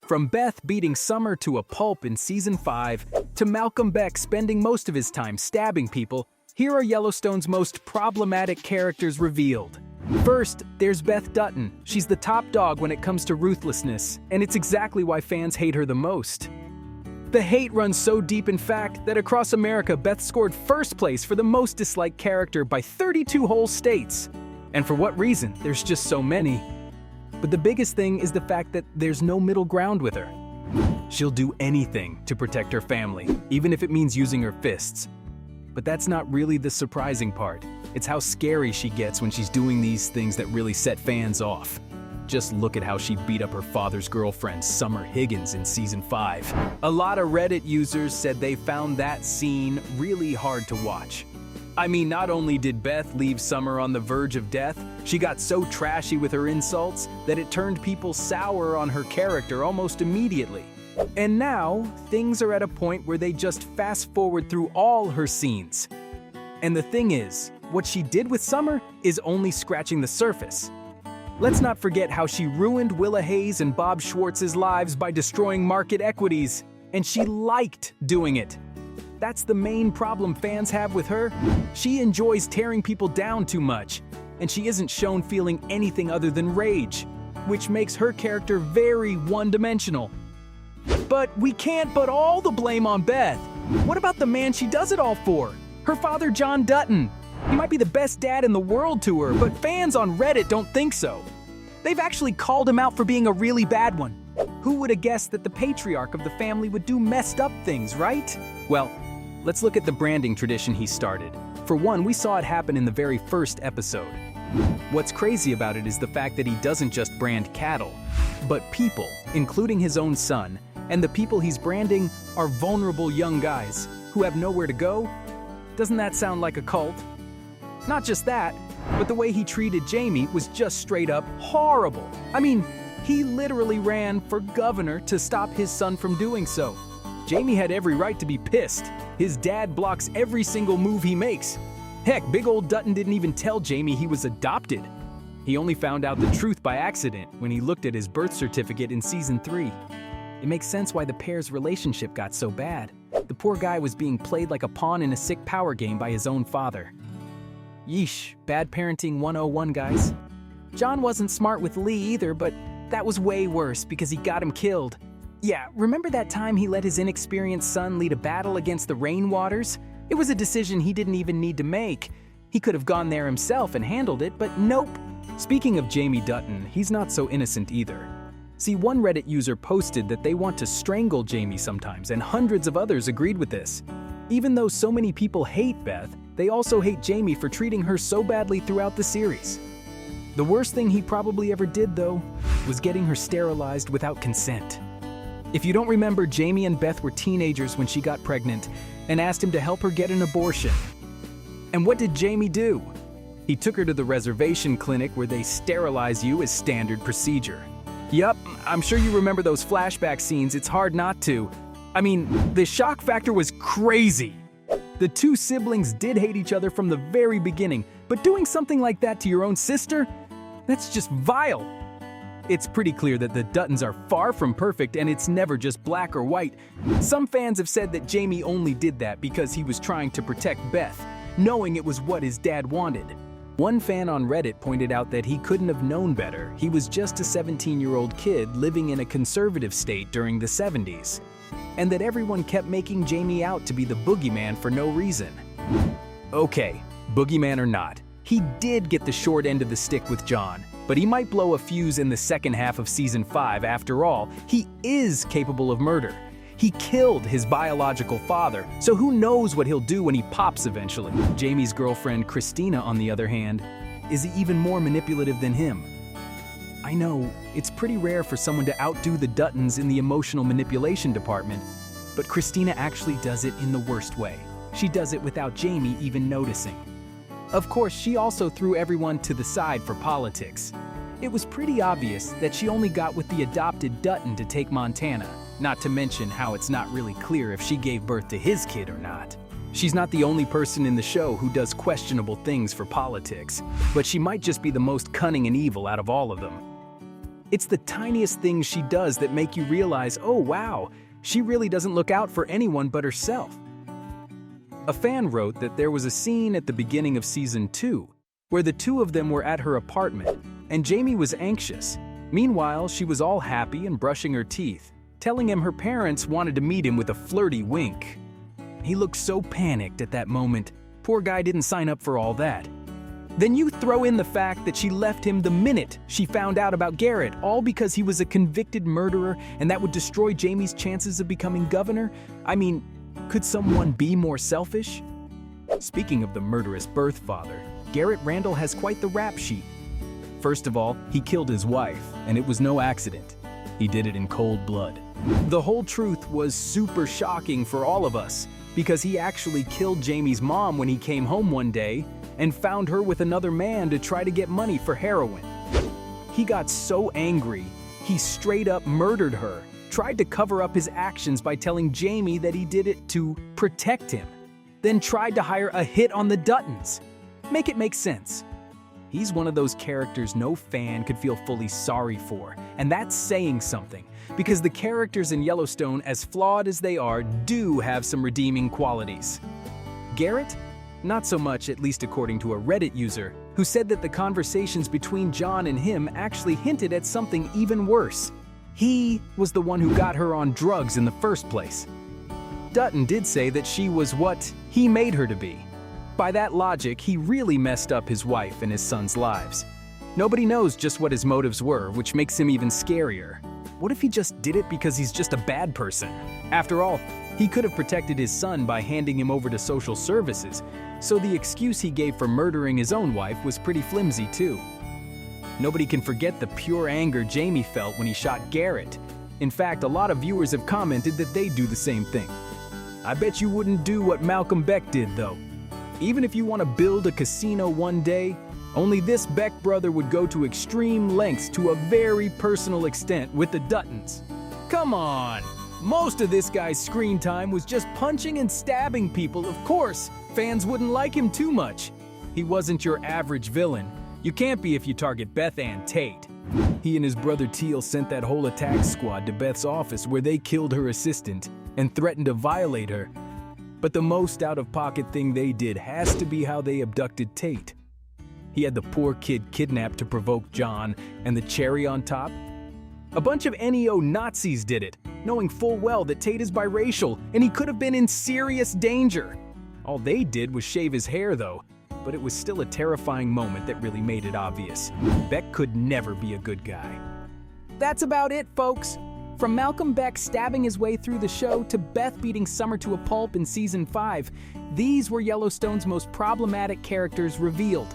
From Beth beating Summer to a pulp in Season 5, to Malcolm Beck spending most of his time stabbing people, here are Yellowstone's most problematic characters revealed. First, there's Beth Dutton. She's the top dog when it comes to ruthlessness, and it's exactly why fans hate her the most. The hate runs so deep, in fact, that across America, Beth scored first place for the most disliked character by 32 whole states. And for what reason? There's just so many. But the biggest thing is the fact that there's no middle ground with her. She'll do anything to protect her family, even if it means using her fists. But that's not really the surprising part. It's how scary she gets when she's doing these things that really set fans off. Just look at how she beat up her father's girlfriend, Summer Higgins, in Season 5. A lot of Reddit users said they found that scene really hard to watch. I mean, not only did Beth leave Summer on the verge of death, she got so trashy with her insults that it turned people sour on her character almost immediately. And now, things are at a point where they just fast forward through all her scenes. And the thing is, what she did with Summer is only scratching the surface. Let's not forget how she ruined Willa Hayes and Bob Schwartz's lives by destroying market equities, and she liked doing it. That's the main problem fans have with her. She enjoys tearing people down too much, and she isn't shown feeling anything other than rage, which makes her character very one-dimensional. But we can't put all the blame on Beth. What about the man she does it all for? Her father, John Dutton. He might be the best dad in the world to her, but fans on Reddit don't think so. They've actually called him out for being a really bad one. Who would have guessed that the patriarch of the family would do messed up things, right? Well, let's look at the branding tradition he started. For one, we saw it happen in the very first episode. What's crazy about it is the fact that he doesn't just brand cattle, but people, including his own son, and the people he's branding are vulnerable young guys who have nowhere to go. Doesn't that sound like a cult? Not just that, but the way he treated Jamie was just straight up horrible. I mean, he literally ran for governor to stop his son from doing so. Jamie had every right to be pissed. His dad blocks every single move he makes. Heck, big old Dutton didn't even tell Jamie he was adopted. He only found out the truth by accident when he looked at his birth certificate in Season 3. It makes sense why the pair's relationship got so bad. The poor guy was being played like a pawn in a sick power game by his own father. Yeesh, bad parenting 101, guys. John wasn't smart with Lee either, but that was way worse because he got him killed. Yeah, remember that time he let his inexperienced son lead a battle against the Rainwaters? It was a decision he didn't even need to make. He could have gone there himself and handled it, but nope. Speaking of Jamie Dutton, he's not so innocent either. See, one Reddit user posted that they want to strangle Jamie sometimes, and hundreds of others agreed with this. Even though so many people hate Beth, they also hate Jamie for treating her so badly throughout the series. The worst thing he probably ever did, though, was getting her sterilized without consent. If you don't remember, Jamie and Beth were teenagers when she got pregnant and asked him to help her get an abortion. And what did Jamie do? He took her to the reservation clinic where they sterilize you as standard procedure. Yup, I'm sure you remember those flashback scenes, it's hard not to. I mean, the shock factor was crazy. The two siblings did hate each other from the very beginning, but doing something like that to your own sister? That's just vile. It's pretty clear that the Duttons are far from perfect and it's never just black or white. Some fans have said that Jamie only did that because he was trying to protect Beth, knowing it was what his dad wanted. One fan on Reddit pointed out that he couldn't have known better. He was just a 17-year-old kid living in a conservative state during the 70s. And that everyone kept making Jamie out to be the boogeyman for no reason. Okay, boogeyman or not, he did get the short end of the stick with John, but he might blow a fuse in the second half of Season 5. After all, he is capable of murder. He killed his biological father, so who knows what he'll do when he pops eventually. Jamie's girlfriend, Christina, on the other hand, is even more manipulative than him. I know, it's pretty rare for someone to outdo the Duttons in the emotional manipulation department, but Christina actually does it in the worst way. She does it without Jamie even noticing. Of course, she also threw everyone to the side for politics. It was pretty obvious that she only got with the adopted Dutton to take Montana, not to mention how it's not really clear if she gave birth to his kid or not. She's not the only person in the show who does questionable things for politics, but she might just be the most cunning and evil out of all of them. It's the tiniest things she does that make you realize, oh wow, she really doesn't look out for anyone but herself. A fan wrote that there was a scene at the beginning of season 2 where the two of them were at her apartment and Jamie was anxious. Meanwhile, she was all happy and brushing her teeth, telling him her parents wanted to meet him with a flirty wink. He looked so panicked at that moment. Poor guy didn't sign up for all that. Then you throw in the fact that she left him the minute she found out about Garrett, all because he was a convicted murderer and that would destroy Jamie's chances of becoming governor. I mean, could someone be more selfish? Speaking of the murderous birth father, Garrett Randall has quite the rap sheet. First of all, he killed his wife, and it was no accident. He did it in cold blood. The whole truth was super shocking for all of us, because he actually killed Jamie's mom when he came home one day and found her with another man to try to get money for heroin. He got so angry, he straight up murdered her, tried to cover up his actions by telling Jamie that he did it to protect him, then tried to hire a hit on the Duttons. Make it make sense. He's one of those characters no fan could feel fully sorry for, and that's saying something, because the characters in Yellowstone, as flawed as they are, do have some redeeming qualities. Garrett? Not so much, at least according to a Reddit user, who said that the conversations between John and him actually hinted at something even worse. He was the one who got her on drugs in the first place. Dutton did say that she was what he made her to be. By that logic, he really messed up his wife and his son's lives. Nobody knows just what his motives were, which makes him even scarier. What if he just did it because he's just a bad person? After all, he could have protected his son by handing him over to social services, so the excuse he gave for murdering his own wife was pretty flimsy too. Nobody can forget the pure anger Jamie felt when he shot Garrett. In fact, a lot of viewers have commented that they'd do the same thing. I bet you wouldn't do what Malcolm Beck did, though. Even if you want to build a casino one day, only this Beck brother would go to extreme lengths to a very personal extent with the Duttons. Come on! Most of this guy's screen time was just punching and stabbing people. Of course, fans wouldn't like him too much. He wasn't your average villain. You can't be if you target Beth Ann Tate. He and his brother Teal sent that whole attack squad to Beth's office where they killed her assistant and threatened to violate her. But the most out-of-pocket thing they did has to be how they abducted Tate. He had the poor kid kidnapped to provoke John, and the cherry on top? A bunch of neo-Nazis did it, knowing full well that Tate is biracial and he could have been in serious danger. All they did was shave his hair though, but it was still a terrifying moment that really made it obvious. Beck could never be a good guy. That's about it, folks. From Malcolm Beck stabbing his way through the show to Beth beating Summer to a pulp in Season 5, these were Yellowstone's most problematic characters revealed.